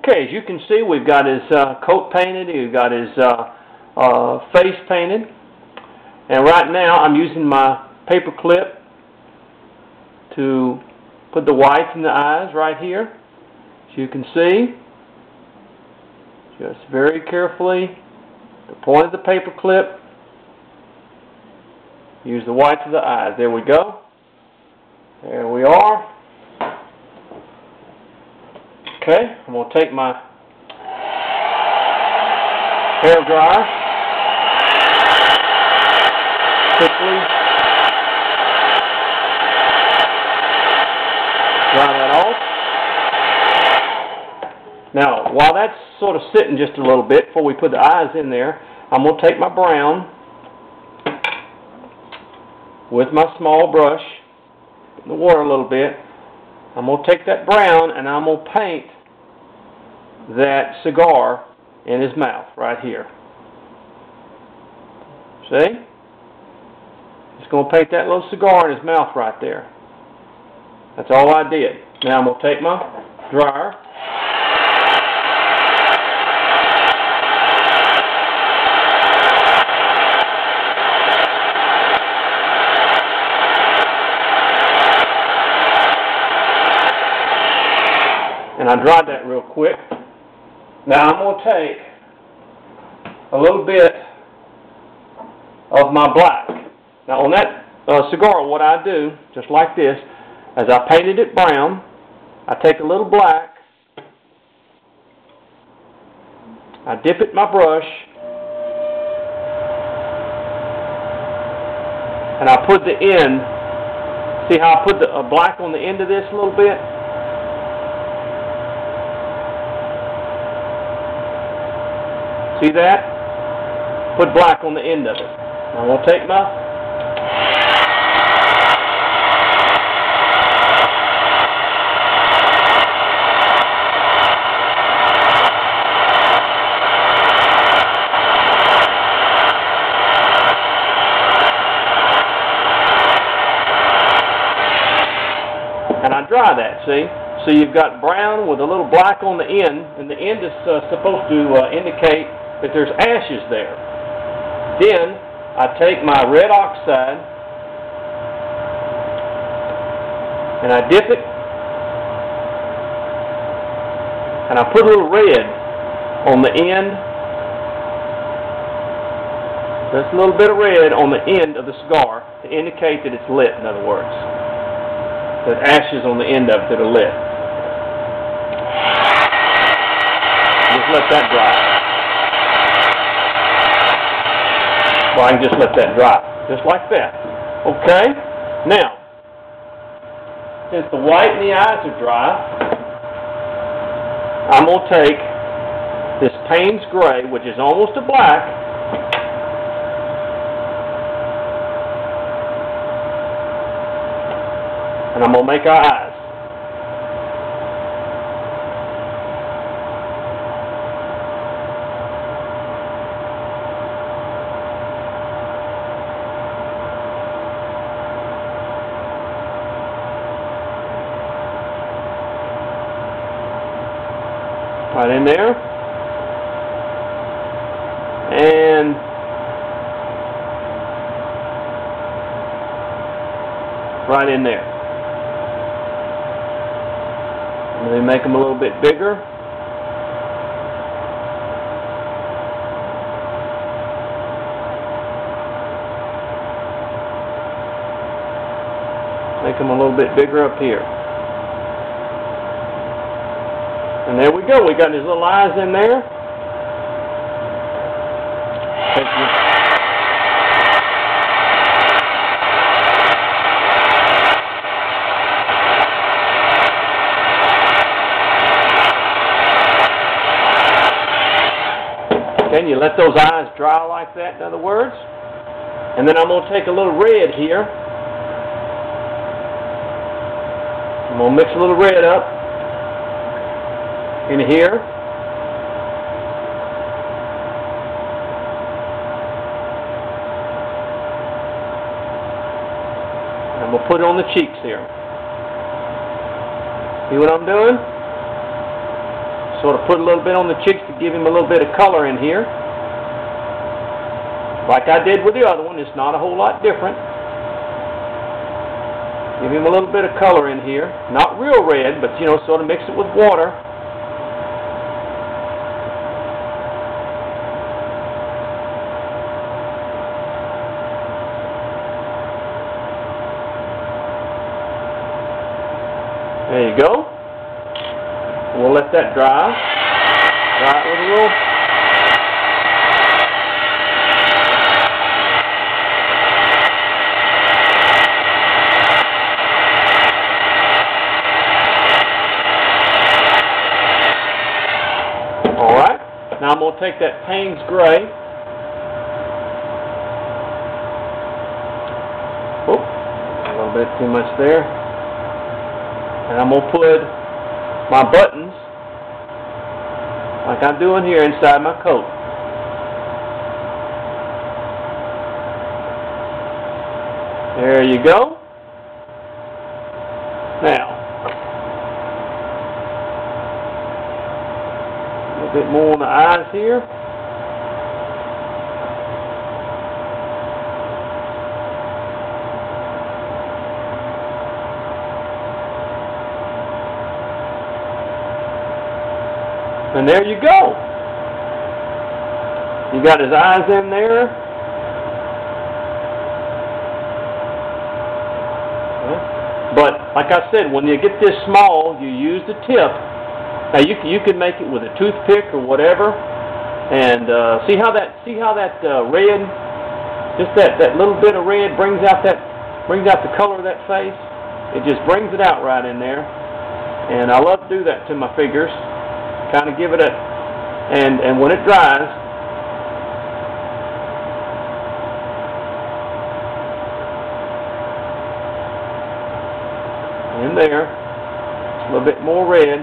Okay, as you can see, we've got his coat painted, we've got his face painted, and right now I'm using my paper clip to put the whites in the eyes right here. As you can see, just very carefully, the point of the paper clip, use the whites of the eyes. There we go. There we are. Okay, I'm going to take my hair dryer, quickly dry that off. Now, while that's sort of sitting just a little bit before we put the eyes in there, I'm going to take my brown with my small brush, in the water a little bit. I'm going to take that brown and I'm going to paint that cigar in his mouth right here. See? Just going to paint that little cigar in his mouth right there. That's all I did. Now I'm going to take my dryer. And I dried that real quick. Now I'm going to take a little bit of my black. Now on that cigar, what I do, just like this, as I painted it brown, I take a little black, I dip it in my brush, and I put the end, see how I put the black on the end of this a little bit? See that? Put black on the end of it. I'm going to take my and I dry that, see? So you've got brown with a little black on the end, and the end is supposed to indicate that there's ashes there. Then I take my red oxide and I dip it and I put a little red on the end, just a little bit of red on the end of the cigar to indicate that it's lit, in other words. There's ashes on the end of it that are lit. Just let that dry. Well, I can just let that dry, just like that. Okay? Now, since the white and the eyes are dry, I'm going to take this Payne's Gray, which is almost a black, and I'm going to make our eyes. Right in there, and right in there. And then make them a little bit bigger. Make them a little bit bigger up here. And there we go. We got his little eyes in there. Okay, and you let those eyes dry like that, in other words. And then I'm going to take a little red here. I'm going to mix a little red up in here. I'm going to put it on the cheeks here. See what I'm doing? sort of put a little bit on the cheeks to give him a little bit of color in here. Like I did with the other one, it's not a whole lot different. Give him a little bit of color in here. Not real red, but you know, sort of mix it with water. There you go. We'll let that dry. Dry it with a little. All right. Now I'm going to take that Payne's Gray. Oh, a little bit too much there. And I'm going to put my buttons, like I'm doing here, inside my coat. There you go. Now, a little bit more on the eyes here. And there you go. You got his eyes in there. But like I said, when you get this small, you use the tip. Now you can make it with a toothpick or whatever. And see how that red, just that little bit of red brings out the color of that face. It just brings it out right in there. And I love to do that to my figures. Kind of give it a, and when it dries, in there, a little bit more red.